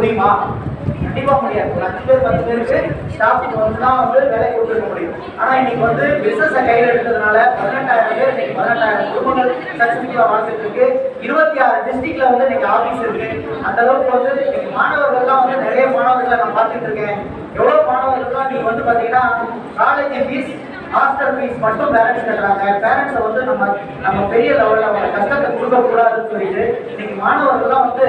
முடியுமா? கண்டிப்பா முடியாது. ஒரு 5 பேர் 10 பேருக்கு ஸ்டாஃப்க்கு வந்து தான் வந்து வேலை கொடுத்துருக்க முடியும். ஆனா இன்னைக்கு வந்து பிசினஸ கையில எடுத்ததுனால 18,000 பேர் இன்னைக்கு 18,000 குடும்பங்கள் சக்சஸ்ஃபுல்லா வாழ்ந்துட்டு இருக்கு. 26 டிஸ்ட்ரிக்ட்ல வந்து இன்னைக்கு ஆபீஸ் இருக்கு. அந்த அளவுக்கு வந்து இன்னைக்கு மாணவர்கள்லாம் வந்து நிறைய மாணவர்களை நான் பார்த்துட்டு இருக்கேன். எவ்வளவு மாணவர்கள்லாம் நீங்க வந்து பாத்தீங்கன்னா காலேஜ் ஃபீஸ் ஹாஸ்டல் ஃபீஸ் மட்டும் பேரண்ட்ஸ் கட்டுறாங்க. பேரண்ட்ஸை வந்து நம்ம பெரிய லெவலில் அவங்க கஷ்டத்தை கொடுக்கக்கூடாதுன்னு சொல்லிட்டு இன்னைக்கு மாணவர்கள்லாம் வந்து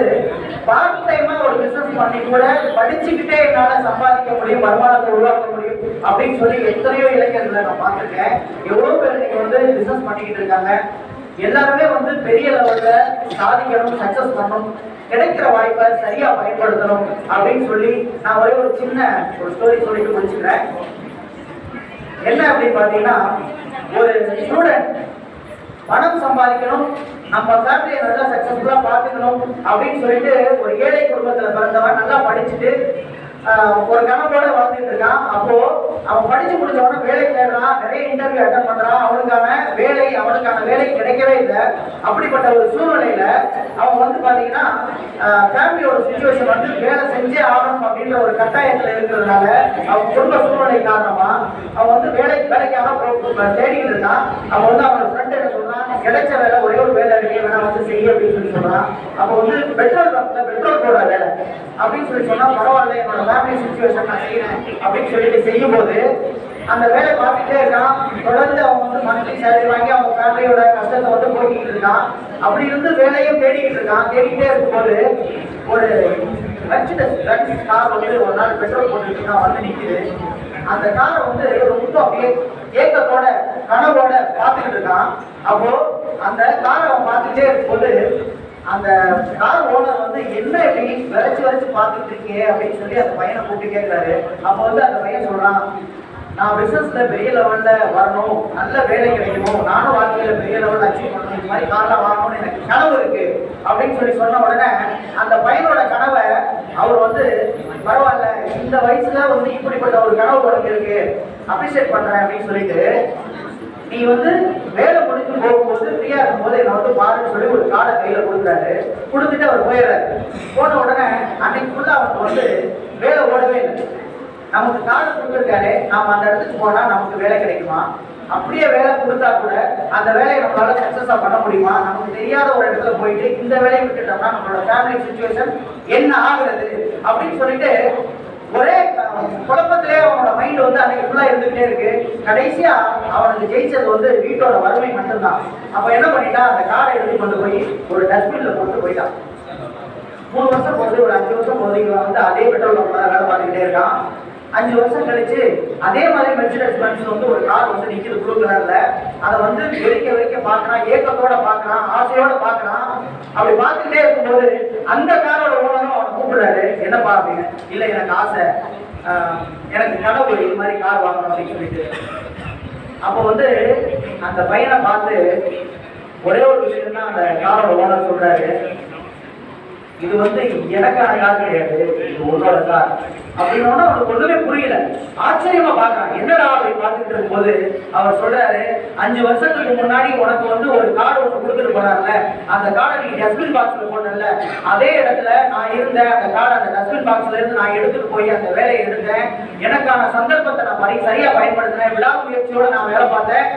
பார்ட் டைமா ஒரு பிசினஸ் பண்ணி கூட படிச்சுக்கிட்டே என்னால சம்பாதிக்க முடியும், வருமானத்தை உருவாக்க முடியும் அப்படின்னு சொல்லி எத்தனையோ இளைஞர்களை நான் பார்த்துருக்கேன். எவ்வளவு பேர் இன்னைக்கு வந்து பிசினஸ் பண்ணிக்கிட்டு இருக்காங்க. எல்லாருமே வந்து பெரிய லெவல்ல சாதிக்கணும், சக்சஸ் பண்ணணும், கிடைக்கிற வாய்ப்பை சரியா பயன்படுத்தணும் அப்படின்னு சொல்லி நான் ஒரே ஒரு சின்ன ஒரு ஸ்டோரி சொல்லிட்டு முடிச்சுக்கிறேன். என்ன அப்படின்னு பாத்தீங்கன்னா, ஒரு ஸ்டூடெண்ட் பணம் சம்பாதிக்கணும், நம்ம ஃபேமிலியை நல்லா சக்சஸ்ஃபுல்லா பார்த்துக்கணும் அப்படின்னு சொல்லிட்டு ஒரு ஏழை குடும்பத்துல பிறந்தவன் நல்லா படிச்சுட்டு ஒரு கனவோட வாழ்ந்துட்டு இருக்கான். அப்போ அவன் படிச்சு முடிச்ச உடனே வேலை தேடுறான், நிறைய இன்டர்வியூ அட்டன் பண்றான். அவனுக்கான வேலை கிடைக்கவே இல்லை. அப்படிப்பட்ட ஒரு சூழ்நிலையில அவன் வந்து பாத்தீங்கன்னா ஃபேமிலியோட சிச்சுவேஷன் வந்து வேலை செஞ்சே ஆகணும் அப்படின்ற ஒரு கட்டாயத்துல இருக்கிறதுனால அவன் குடும்ப சூழ்நிலை காரணமா அவன் வந்து வேலைக்காக தேடிக்கிட்டு இருக்கான். அவன் வந்து அவனோட ஃப்ரெண்ட் என்ன சொல்றான், கிடைச்ச வேலை ஒரே ஒரு வேலை இருக்கு, வேணா வந்து செய்ய அப்படின்னு சொல்லி சொல்றான். அப்போ வந்து பெட்ரோல் போடுற வேலை அப்படின்னு சொல்லி சொன்னா, பரவாயில்ல என்னோட ஃபேமிலி சிச்சுவேஷன் நான் செய்யறேன் அப்படின்னு சொல்லிட்டு செய்யும் போது அந்த வேலை பார்த்துட்டே இருக்கான். தொடர்ந்து அவன் வந்து மந்த்லி சேலரி வாங்கி அவங்க ஃபேமிலியோட கஷ்டத்தை வந்து போக்கிட்டு இருக்கான். அப்படி இருந்து வேலையும் தேடிக்கிட்டு இருக்கான். தேடிக்கிட்டே இருக்கும்போது ஒரு கார் வந்து ஒரு நாள் பெட்ரோல் போட்டுட்டு வந்து நிக்குது. அந்த காரை வந்து ரொம்ப அப்படியே ஏக்கத்தோட கனவோட பார்த்துக்கிட்டு இருக்கான். அப்போ அந்த காரை அவன் பார்த்துட்டே இருக்கும்போது அந்த கார் ஓனர் வந்து என்ன இப்படி வரைச்சு பார்த்துட்டு இருக்கே அப்படின்னு சொல்லி அந்த பையனை கூப்பிட்டு கேட்கிறாரு. அப்போ வந்து அந்த பையன் சொல்றான், நான் பிசினஸ்ல பெரிய லெவல்ல வரணும், நல்ல வேலை கிடைக்கணும், நானும் வாழ்க்கையில பெரிய லெவல்ல அச்சீவ் பண்ணணும், இந்த மாதிரி கார்லாம் வாங்கணும்னு எனக்கு கனவு இருக்கு அப்படின்னு சொல்லி சொன்ன உடனே அந்த பையனோட கனவை அவர் வந்து பரவாயில்ல, இந்த வயசுல வந்து இப்படிப்பட்ட ஒரு கனவு உனக்கு இருக்கு, அப்ரிஷியேட் பண்றேன் அப்படின்னு சொல்லிட்டு நீ வந்து வேலை முடிச்சு போகும்போது ஃப்ரீயா இருக்கும்போது என்னை வந்து பாருன்னு சொல்லி ஒரு கார்டை கையில கொடுக்குறாரு. கொடுத்துட்டு அவர் போயிடுறாரு. போன உடனே அன்னைக்கு ஃபுல்லா அவனுக்கு வந்து வேலை ஓடவே இல்லை. நமக்கு கார்டு கொடுத்துருக்காரு, நாம அந்த இடத்துக்கு போனா நமக்கு வேலை கிடைக்குமா, அப்படியே வேலை கொடுத்தா கூட அந்த வேலையை நம்மளால சக்சஸா பண்ண முடியுமா, நமக்கு தெரியாத ஒரு இடத்துல போயிட்டு இந்த வேலையை விட்டுட்டோம்னா நம்மளோட ஃபேமிலி சிச்சுவேஷன் என்ன ஆகுறது அப்படின்னு சொல்லிட்டு ஒரே குழப்பத்திலே அவனோட மைண்ட் வந்து அன்னைக்கு ஃபுல்லா இருந்துகிட்டே இருக்கு. கடைசியா அவனுக்கு ஜெயிச்சது வந்து வீட்டோட வறுமை மட்டும்தான். அப்ப என்ன பண்ணிட்டான், அந்த காரை எடுத்து கொண்டு போய் ஒரு டஸ்ட்பின்ல போட்டு போயிட்டான். 3 வருஷம் போகுது, ஒரு 5 வருஷம் போகுது, இவன் வந்து அதே பெட்ரோல் பங்க்ல வேலை பார்த்துக்கிட்டே இருக்கான். 5 வருஷம் கழிச்சு அதே மாதிரி மெர்சிடஸ் பென்ஸ் வந்து ஒரு கார் வந்து நிக்குது ப்ளூ கலர்ல. அதை வந்து வெறிக்க பாக்குறான், ஏக்கத்தோட பாக்குறான், ஆசையோட பாக்குறான். அப்படி பார்த்துக்கிட்டே இருக்கும்போது அந்த காரோட ஓனரும் அவனை கூப்பிடுறாரு. என்னப்பா அப்படின்னு. இல்லை, எனக்கு ஆசை, எனக்கு கனவு இது மாதிரி கார் வாங்கணும் அப்படின்னு சொல்லிட்டு. அப்போ வந்து அந்த பையனை பார்த்து ஒரே ஒரு விஷயம் தான் அந்த காரோட ஓனர் சொல்றாரு, இது வந்து எனக்கான கார் கிடையாது, இது உன்னோட கார் அப்படின்னு. அவனுக்கு ஒண்ணுமே புரியல, ஆச்சரியமா பாக்குறான். என்னடா அப்படி பார்த்துட்டு இருக்கும் போது அவர் சொல்றாரு, 5 வருஷத்துக்கு முன்னாடி உனக்கு வந்து ஒரு கார்டு ஒன்று கொடுத்துட்டு போனார்ல, அந்த கார்டை நீ டஸ்ட்பின் பாக்ஸ்ல போட்டல, அதே இடத்துல நான் இருந்தேன். அந்த கார்டை அந்த டஸ்ட்பின் பாக்ஸ்ல இருந்து நான் எடுத்துட்டு போய் அந்த வேலையை எடுத்தேன். எனக்கான சந்தர்ப்பத்தை நான் சரியா பயன்படுத்தினேன், விடாமுயற்சியோட நான் வேலை பார்த்தேன்.